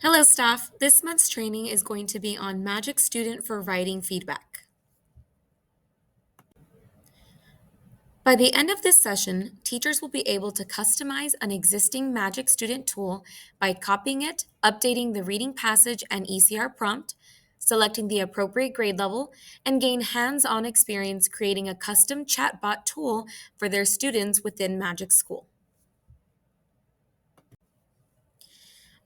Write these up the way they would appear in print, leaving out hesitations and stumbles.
Hello, staff. This month's training is going to be on MagicStudent for writing feedback. By the end of this session, teachers will be able to customize an existing MagicStudent tool by copying it, updating the reading passage and ECR prompt, selecting the appropriate grade level, and gain hands-on experience creating a custom chatbot tool for their students within Magic School.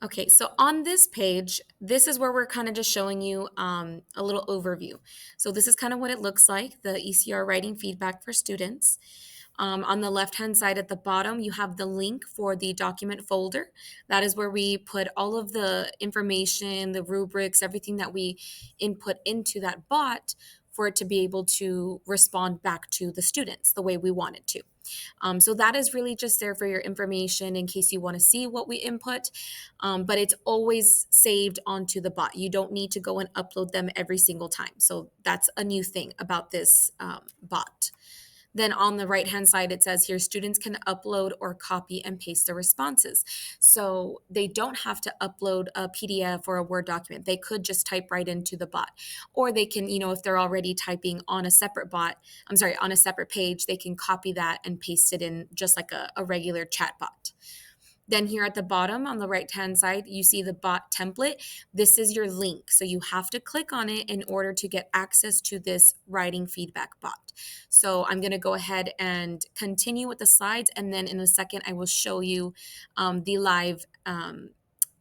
Okay, so on this page, this is where we're kind of just showing you a little overview. So this is kind of what it looks like, the ECR writing feedback for students. On the left-hand side at the bottom, you have the link for the document folder. That is where we put all of the information, the rubrics, everything that we input into that bot for it to be able to respond back to the students the way we want it to. So that is really just there for your information in case you want to see what we input, but it's always saved onto the bot. You don't need to go and upload them every single time. So that's a new thing about this bot. Then on the right-hand side, it says here, students can upload or copy and paste their responses. So they don't have to upload a PDF or a Word document. They could just type right into the bot. Or they can, if they're already typing on a separate on a separate page, they can copy that and paste it in just like a regular chat bot. Then here at the bottom on the right-hand side, you see the bot template. This is your link. So you have to click on it in order to get access to this writing feedback bot. So I'm going to go ahead and continue with the slides. And then in a second, I will show you the live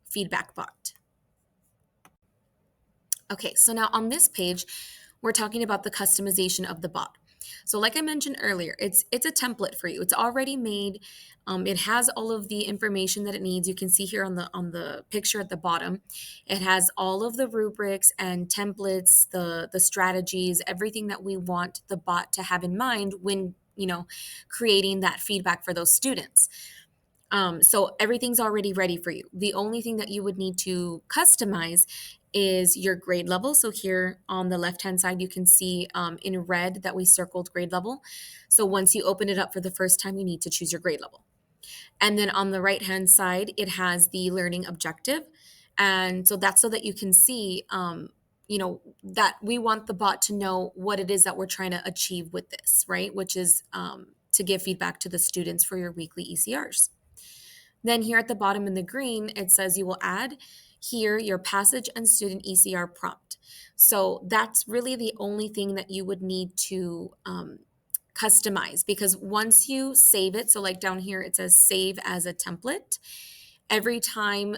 feedback bot. Okay, so now on this page, we're talking about the customization of the bot. So like I mentioned earlier, it's a template for you. It's already made. It has all of the information that it needs. You can see here on the picture at the bottom, it has all of the rubrics and templates, the strategies, everything that we want the bot to have in mind when creating that feedback for those students. So everything's already ready for you. The only thing that you would need to customize is your grade level. So here on the left-hand side, you can see in red that we circled grade level. So once you open it up for the first time, you need to choose your grade level. And then on the right-hand side, it has the learning objective. And so that's so that you can see, that we want the bot to know what it is that we're trying to achieve with this, right? Which is to give feedback to the students for your weekly ECRs. Then here at the bottom in the green, it says you will add here your passage and student ECR prompt. So that's really the only thing that you would need to customize, because once you save it, so like down here, it says save as a template. Every time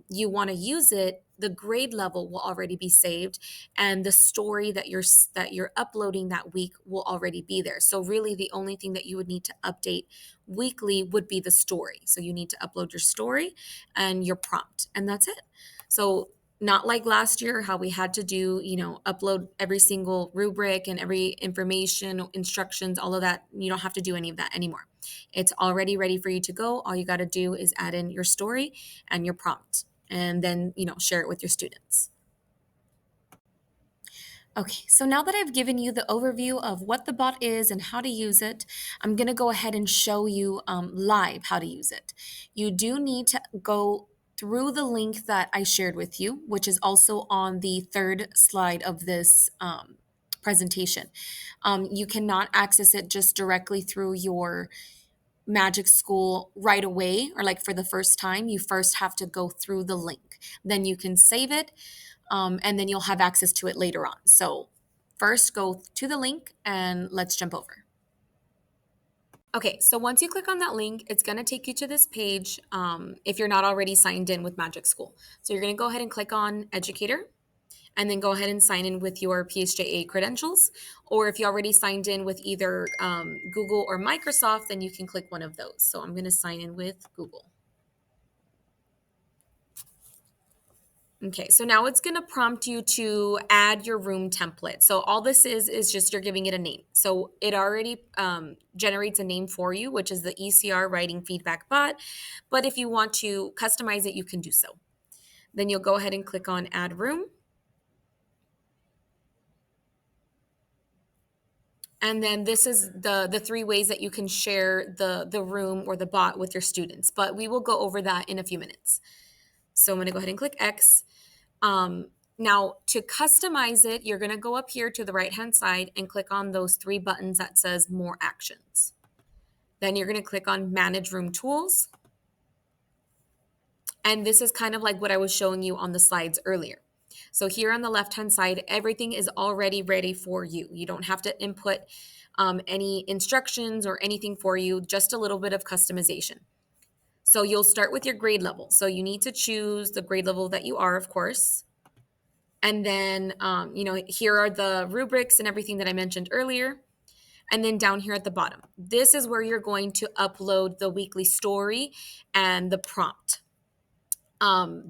you want to use it, the grade level will already be saved, and the story that you're uploading that week will already be there. So really the only thing that you would need to update weekly would be the story. So you need to upload your story and your prompt, and that's it. So not like last year, how we had to do, upload every single rubric and every information, instructions, all of that. You don't have to do any of that anymore. It's already ready for you to go. All you got to do is add in your story and your prompt, and then, share it with your students. Okay, so now that I've given you the overview of what the bot is and how to use it, I'm going to go ahead and show you live how to use it. You do need to go through the link that I shared with you, which is also on the third slide of this presentation. You cannot access it just directly through your Magic School right away or like for the first time. You first have to go through the link. Then you can save it, and then you'll have access to it later on. So first go to the link and let's jump over. Okay, so once you click on that link, it's going to take you to this page if you're not already signed in with Magic School. So you're going to go ahead and click on Educator, and then go ahead and sign in with your PSJA credentials. Or if you already signed in with either Google or Microsoft, then you can click one of those. So I'm going to sign in with Google. Okay, so now it's going to prompt you to add your room template. So all this is just you're giving it a name. So it already generates a name for you, which is the ECR writing feedback bot. But if you want to customize it, you can do so. Then you'll go ahead and click on add room. And then this is the three ways that you can share the room or the bot with your students. But we will go over that in a few minutes. So I'm going to go ahead and click X. Now, to customize it, you're going to go up here to the right-hand side and click on those 3 buttons that says More Actions. Then you're going to click on Manage Room Tools. And this is kind of like what I was showing you on the slides earlier. So here on the left-hand side, everything is already ready for you. You don't have to input any instructions or anything for you, just a little bit of customization. So you'll start with your grade level. So you need to choose the grade level that you are, of course. And then, here are the rubrics and everything that I mentioned earlier. And then down here at the bottom, this is where you're going to upload the weekly story and the prompt.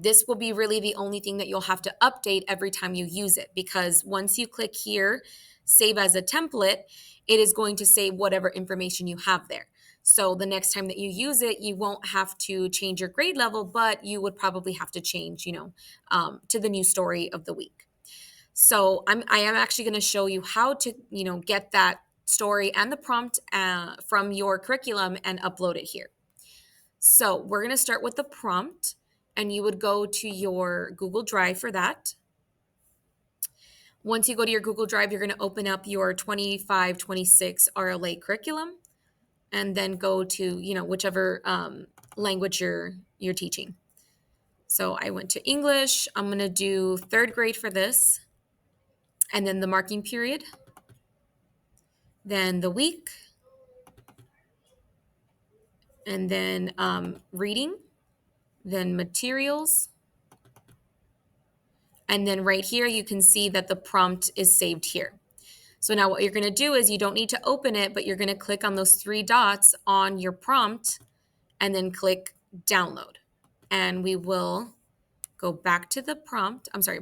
This will be really the only thing that you'll have to update every time you use it, because once you click here, save as a template, it is going to save whatever information you have there. So the next time that you use it, you won't have to change your grade level, but you would probably have to change, to the new story of the week. So I am actually going to show you how to, get that story and the prompt from your curriculum and upload it here. So we're going to start with the prompt, and you would go to your Google Drive for that. Once you go to your Google Drive, you're going to open up your 25-26 RLA curriculum, and then go to, whichever language you're teaching. So I went to English. I'm going to do 3rd grade for this, and then the marking period, then the week, and then reading, then materials. And then right here, you can see that the prompt is saved here. So now what you're going to do is you don't need to open it, but you're going to click on those 3 dots on your prompt and then click download. And we will go back to the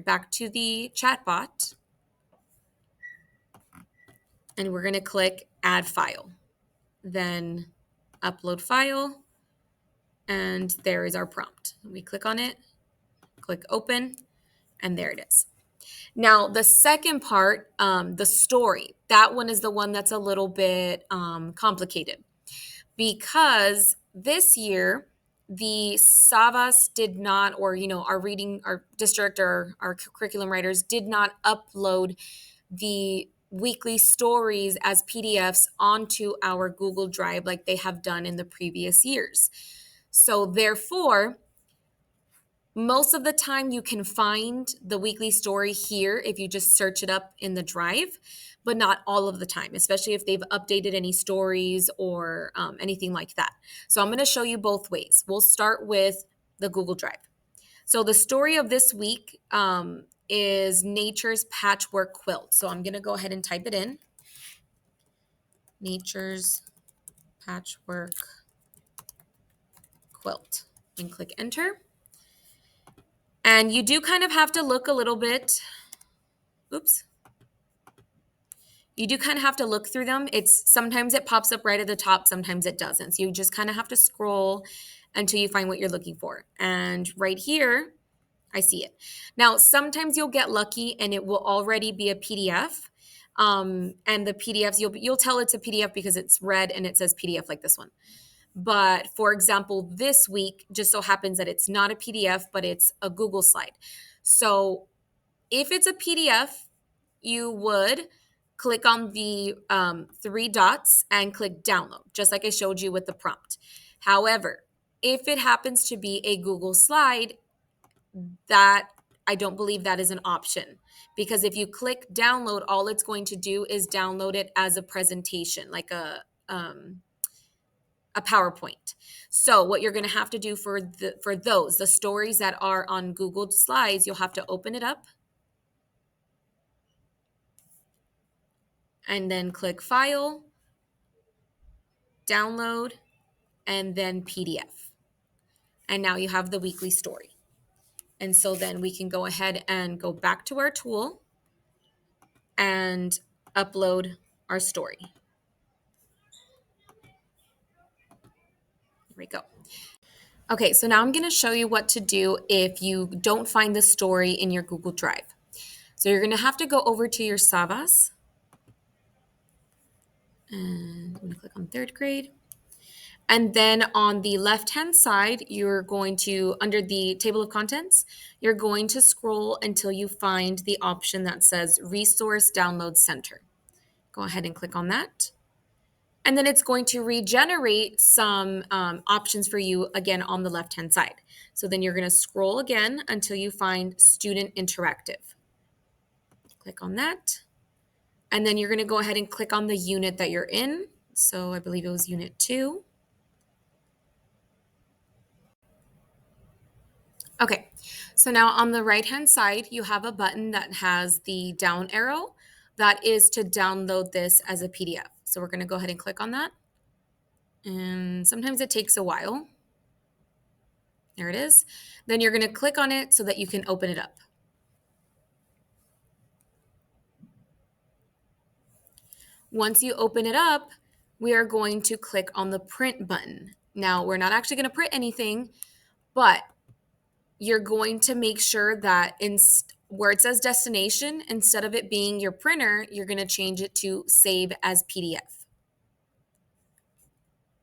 back to the chatbot. And we're going to click add file, then upload file. And there is our prompt. We click on it, click open, and there it is. Now, the second part, the story, that one is the one that's a little bit complicated, because this year the Savas did not, or, our district or our curriculum writers did not upload the weekly stories as PDFs onto our Google Drive like they have done in the previous years. So therefore, most of the time you can find the weekly story here if you just search it up in the Drive, but not all of the time, especially if they've updated any stories or anything like that. So I'm going to show you both ways. We'll start with the Google Drive. So the story of this week is Nature's Patchwork Quilt. So I'm going to go ahead and type it in. Nature's Patchwork Quilt, and click enter. And you do kind of have to look a little bit. You do kind of have to look through them. Sometimes it pops up right at the top, sometimes it doesn't. So you just kind of have to scroll until you find what you're looking for. And right here, I see it. Now, sometimes you'll get lucky and it will already be a PDF. And the PDFs, you'll tell it's a PDF because it's red and it says PDF like this one. But for example, this week just so happens that it's not a PDF, but it's a Google slide. So if it's a PDF, you would click on the 3 dots and click download, just like I showed you with the prompt. However, if it happens to be a Google slide, that I don't believe that is an option, because if you click download, all it's going to do is download it as a presentation, like a PowerPoint. So what you're going to have to do for the stories that are on Google Slides, you'll have to open it up and then click File, Download, and then PDF. And now you have the weekly story. And so then we can go ahead and go back to our tool and upload our story. Here we go. Okay, so now I'm going to show you what to do if you don't find the story in your Google Drive. So you're going to have to go over to your Savas. And I'm going to click on 3rd grade. And then on the left-hand side, you're going to, under the table of contents, you're going to scroll until you find the option that says Resource Download Center. Go ahead and click on that. And then it's going to regenerate some options for you again on the left-hand side. So then you're going to scroll again until you find Student Interactive. Click on that. And then you're going to go ahead and click on the unit that you're in. So I believe it was Unit 2. Okay, so now on the right-hand side, you have a button that has the down arrow. That is to download this as a PDF. So we're going to go ahead and click on that. And sometimes it takes a while. There it is. Then you're going to click on it so that you can open it up. Once you open it up, we are going to click on the print button. Now, we're not actually going to print anything, but you're going to make sure that where it says destination, instead of it being your printer, you're going to change it to save as PDF.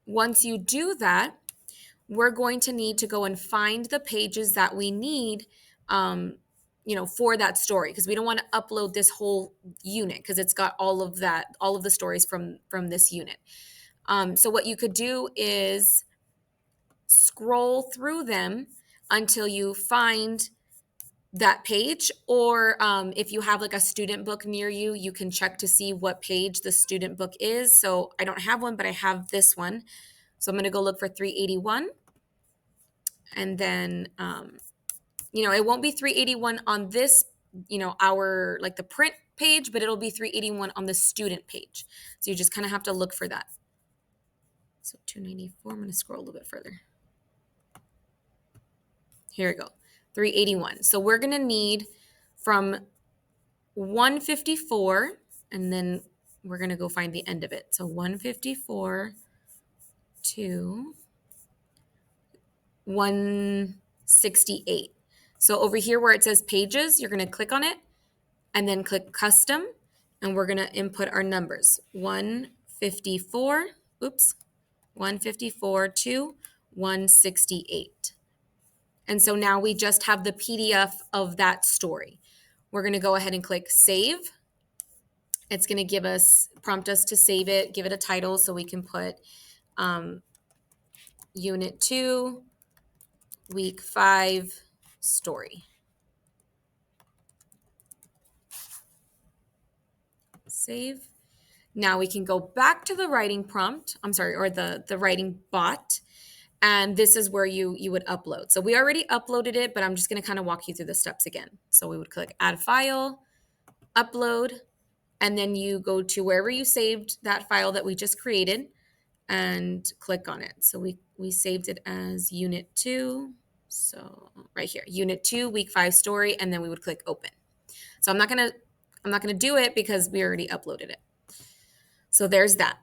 Once you do that, we're going to need to go and find the pages that we need for that story, because we don't want to upload this whole unit because it's got all of the stories from this unit. So what you could do is scroll through them until you find that page, or if you have like a student book near you, you can check to see what page the student book is. So I don't have one, but I have this one. So I'm going to go look for 381. And then, it won't be 381 on this, our like the print page, but it'll be 381 on the student page. So you just kind of have to look for that. So 294, I'm going to scroll a little bit further. Here we go, 381. So we're going to need from 154, and then we're going to go find the end of it. So 154 to 168. So over here where it says pages, you're going to click on it and then click custom, and we're going to input our numbers. 154 to 168. And so now we just have the PDF of that story. We're going to go ahead and click save. It's going to prompt us to save it, give it a title, so we can put Unit 2, Week 5 story. Save. Now we can go back to the writing prompt, or the writing bot, and this is where you would upload. So we already uploaded it, but I'm just going to kind of walk you through the steps again. So we would click add file, upload, and then you go to wherever you saved that file that we just created and click on it. So we saved it as Unit 2. So right here, Unit 2, Week 5 story, and then we would click open. So I'm not gonna do it because we already uploaded it. So there's that.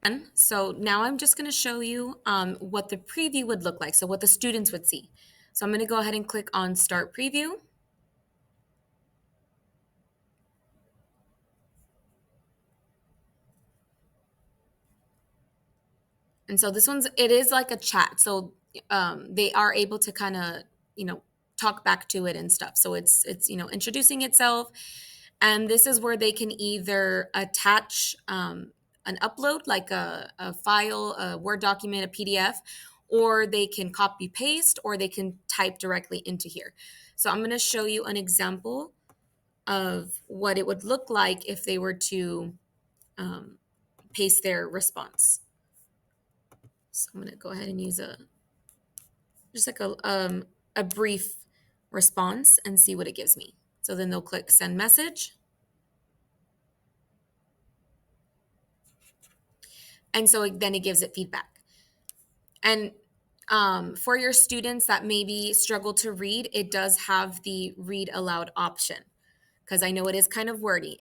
And so now I'm just gonna show you what the preview would look like, so what the students would see. So I'm gonna go ahead and click on Start Preview. And so this it is like a chat. So they are able to kind of, talk back to it and stuff. So it's introducing itself. And this is where they can either attach an upload, like a file, a Word document, a PDF, or they can copy paste, or they can type directly into here. So I'm going to show you an example of what it would look like if they were to paste their response. So I'm going to go ahead and use just like a brief response and see what it gives me. So then they'll click send message. And so then it gives it feedback. And for your students that maybe struggle to read, it does have the read aloud option, because I know it is kind of wordy.